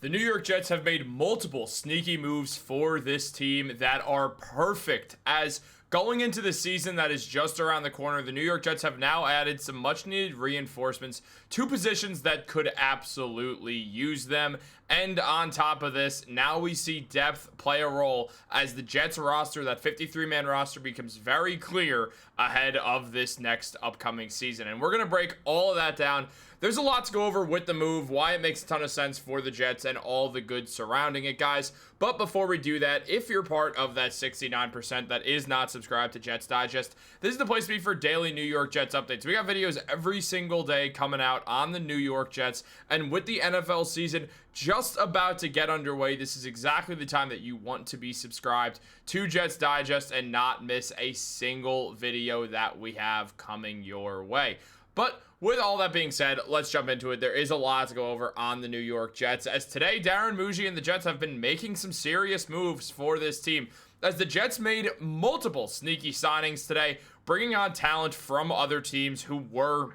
The New York Jets have made multiple sneaky moves for this team that are perfect. As going into the season that is just around the corner, the New York Jets have now added some much needed reinforcements to positions that could absolutely use them. And on top of this, now we see depth play a role as the Jets roster, that 53-man roster, becomes very clear ahead of this next upcoming season. And we're going to break all of that down. There's a lot to go over with the move, why it makes a ton of sense for the Jets, and all the good surrounding it, guys. But before we do that, if you're part of that 69% that is not subscribed to Jets Digest, this is the place to be for daily New York Jets updates. We got videos every single day coming out on the New York Jets, and with the NFL season just about to get underway, this is exactly the time that you want to be subscribed to Jets Digest and not miss a single video that we have coming your way. But with all that being said, let's jump into it. There is a lot to go over on the New York Jets, as today Darren, Mougey, and the Jets have been making some serious moves for this team, as the Jets made multiple sneaky signings today, bringing on talent from other teams who were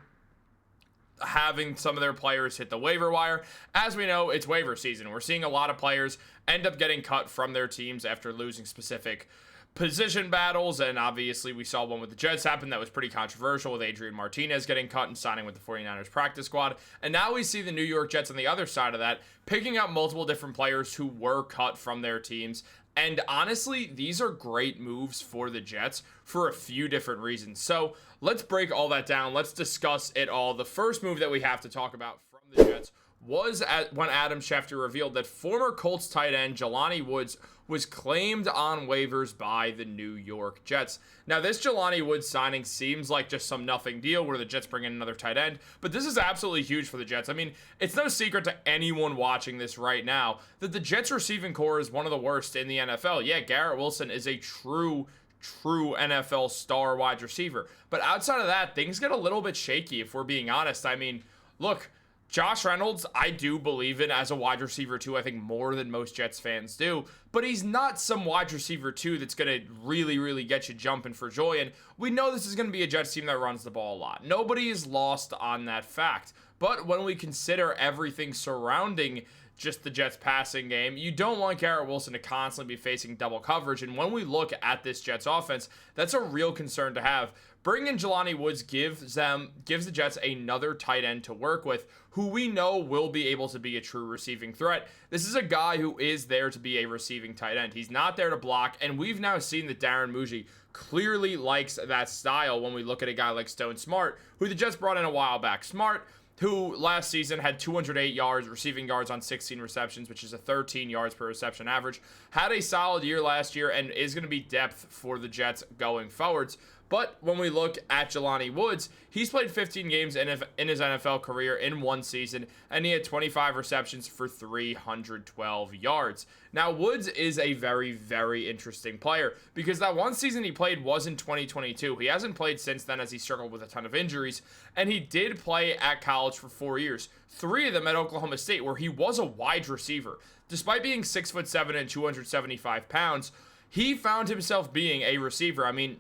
having some of their players hit the waiver wire. As we know, it's waiver season. We're seeing a lot of players end up getting cut from their teams after losing specific position battles, and obviously we saw one with the Jets happen that was pretty controversial, with Adrian Martinez getting cut and signing with the 49ers practice squad. And now we see the New York Jets on the other side of that, picking up multiple different players who were cut from their teams. And honestly, these are great moves for the Jets for a few different reasons. So let's break all that down. Let's discuss it all. The first move that we have to talk about from the Jets was when Adam Schefter revealed that former Colts tight end Jelani Woods was claimed on waivers by the New York Jets. Now, this Jelani Woods signing seems like just some nothing deal where the Jets bring in another tight end, but this is absolutely huge for the Jets. I mean, it's no secret to anyone watching this right now that the Jets receiving core is one of the worst in the NFL. Yeah, Garrett Wilson is a true NFL star wide receiver, but outside of that, things get a little bit shaky if we're being honest. I mean, look, Josh Reynolds, I do believe in as a wide receiver too, I think more than most Jets fans do, but he's not some wide receiver too that's going to really get you jumping for joy, and we know this is going to be a Jets team that runs the ball a lot. Nobody is lost on that fact, but when we consider everything surrounding just the Jets passing game, you don't want Garrett Wilson to constantly be facing double coverage, and when we look at this Jets offense, that's a real concern to have. Bringing in Jelani Woods gives the Jets another tight end to work with, who we know will be able to be a true receiving threat. This is a guy who is there to be a receiving tight end. He's not there to block, and we've now seen that Darren Mougey clearly likes that style when we look at a guy like Stone Smart, who the Jets brought in a while back. Smart, who last season had 208 receiving yards on 16 receptions, which is a 13 yards per reception average, had a solid year last year and is going to be depth for the Jets going forwards. But when we look at Jelani Woods, he's played 15 games in his NFL career in one season, and he had 25 receptions for 312 yards. Now, Woods is a very interesting player because that one season he played was in 2022. He hasn't played since then as he struggled with a ton of injuries, and he did play at college for 4 years, 3 of them at Oklahoma State, where he was a wide receiver. Despite being 6'7" and 275 pounds, he found himself being a receiver. I mean,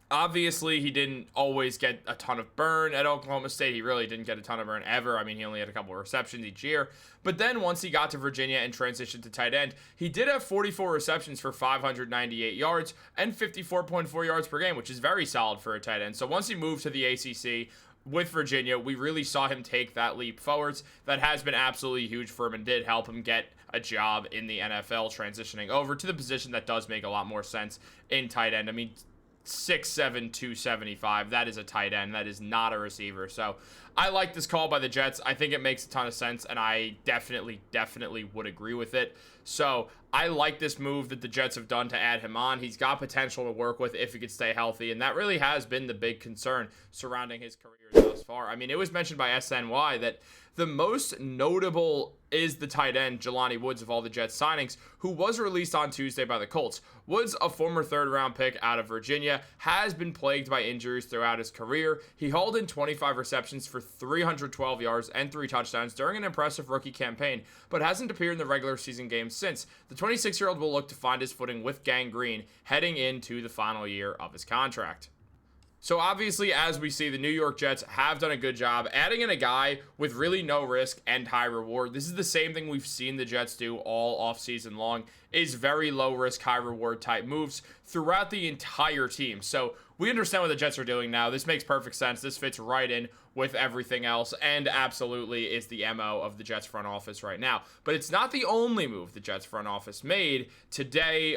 obviously, he didn't always get a ton of burn at Oklahoma State. He really didn't get a ton of burn ever. I mean, he only had a couple of receptions each year. But then once he got to Virginia and transitioned to tight end, he did have 44 receptions for 598 yards and 54.4 yards per game, which is very solid for a tight end. So once he moved to the ACC with Virginia, we really saw him take that leap forwards. That has been absolutely huge for him and did help him get a job in the NFL, transitioning over to the position that does make a lot more sense in tight end. I mean, 6'7", 275. That is a tight end. That is not a receiver. So I like this call by the Jets. I think it makes a ton of sense, and I definitely would agree with it. So I like this move that the Jets have done to add him on. He's got potential to work with if he could stay healthy, and that really has been the big concern surrounding his career thus far. I mean, it was mentioned by SNY that the most notable is the tight end, Jelani Woods, of all the Jets signings, who was released on Tuesday by the Colts. Woods, a former third-round pick out of Virginia, has been plagued by injuries throughout his career. He hauled in 25 receptions for 312 yards and 3 touchdowns during an impressive rookie campaign, but hasn't appeared in the regular season games since. The 26-year-old will look to find his footing with gangrene heading into the final year of his contract. So obviously, as we see, the New York Jets have done a good job adding in a guy with really no risk and high reward. This is the same thing we've seen the Jets do all offseason long, is very low risk, high reward type moves throughout the entire team. So we understand what the Jets are doing now. This makes perfect sense. This fits right in with everything else, and absolutely is the MO of the Jets front office right now. But it's not the only move the Jets front office made today,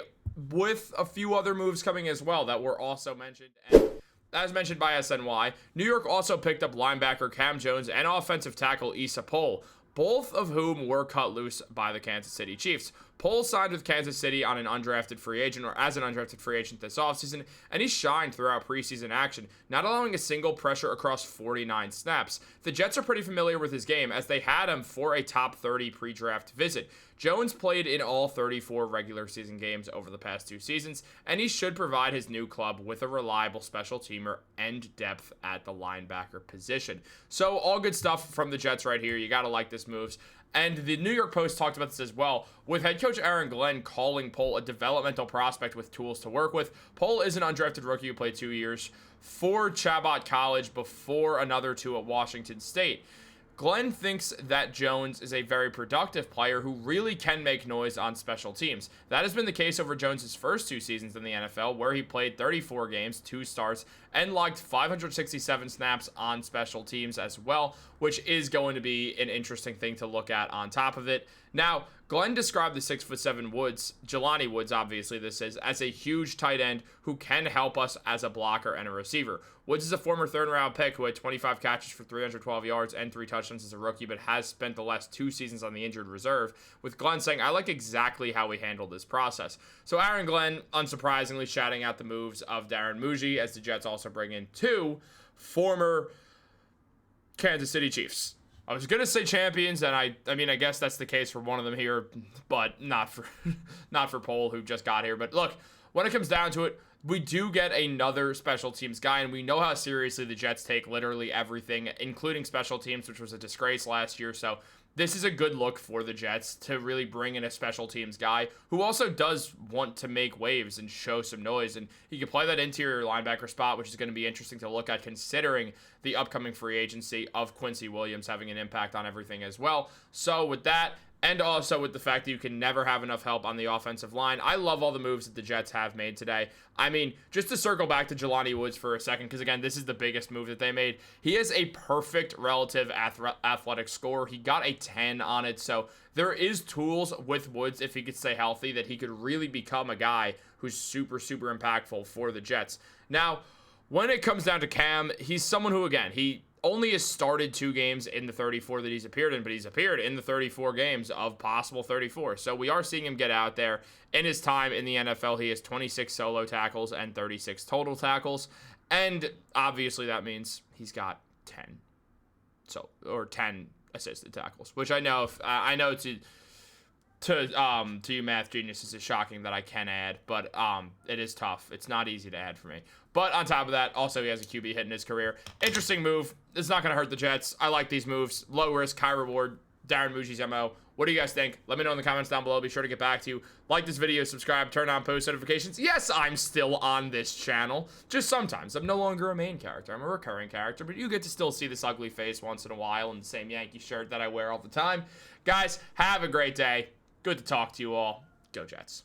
with a few other moves coming as well that were also mentioned. And as mentioned by SNY, New York also picked up linebacker Cam Jones and offensive tackle Issa Pohl, both of whom were cut loose by the Kansas City Chiefs. Pohl signed with Kansas City on an undrafted free agent, or as an undrafted free agent this offseason, and he shined throughout preseason action, not allowing a single pressure across 49 snaps. The Jets are pretty familiar with his game, as they had him for a top 30 pre-draft visit. Jones played in all 34 regular season games over the past 2 seasons, and he should provide his new club with a reliable special teamer and depth at the linebacker position. So all good stuff from the Jets right here. You got to like this moves. And the New York Post talked about this as well, with head coach Aaron Glenn calling Pohl a developmental prospect with tools to work with. Pohl is an undrafted rookie who played 2 years for Chabot College before another 2 at Washington State. Glenn thinks that Jones is a very productive player who really can make noise on special teams. That has been the case over Jones's first 2 seasons in the NFL, where he played 34 games, 2 starts, and logged 567 snaps on special teams as well, which is going to be an interesting thing to look at on top of it. Now, Glenn described the 6'7" Woods, Jelani Woods obviously this is, as a huge tight end who can help us as a blocker and a receiver. Woods is a former 3rd round pick who had 25 catches for 312 yards and 3 touchdowns as a rookie, but has spent the last 2 seasons on the injured reserve, with Glenn saying, "I like exactly how we handled this process." So Aaron Glenn, unsurprisingly, shouting out the moves of Darren Mougey, as the Jets also bring in 2 former Kansas City Chiefs. I was going to say champions, and I mean, I guess that's the case for one of them here, but not for Pohl, who just got here. But look, when it comes down to it, we do get another special teams guy, and we know how seriously the Jets take literally everything, including special teams, which was a disgrace last year. So this is a good look for the Jets to really bring in a special teams guy who also does want to make waves and show some noise. And he can play that interior linebacker spot, which is going to be interesting to look at considering the upcoming free agency of Quinnen Williams having an impact on everything as well. So with that, and also with the fact that you can never have enough help on the offensive line, I love all the moves that the Jets have made today. I mean, just to circle back to Jelani Woods for a second, because again, this is the biggest move that they made. He has a perfect relative athletic score. He got a 10 on it, so there is tools with Woods, if he could stay healthy, that he could really become a guy who's super, super impactful for the Jets. Now, when it comes down to Cam, he's someone who, again, he only has started 2 games in the 34 that he's appeared in, but he's appeared in the 34 games of possible 34. So we are seeing him get out there. In his time in the NFL, he has 26 solo tackles and 36 total tackles. And obviously that means he's got 10 assisted tackles, which I know to you math geniuses is shocking that I can add, but it is tough. It's not easy to add for me. But on top of that, also he has a QB hit in his career. Interesting move. It's not going to hurt the Jets. I like these moves. Low risk, high reward. Darren Mougey's MO. What do you guys think? Let me know in the comments down below. Be sure to get back to you. Like this video, subscribe, turn on post notifications. Yes, I'm still on this channel. Just sometimes. I'm no longer a main character. I'm a recurring character, but you get to still see this ugly face once in a while in the same Yankee shirt that I wear all the time. Guys, have a great day. Good to talk to you all. Go Jets.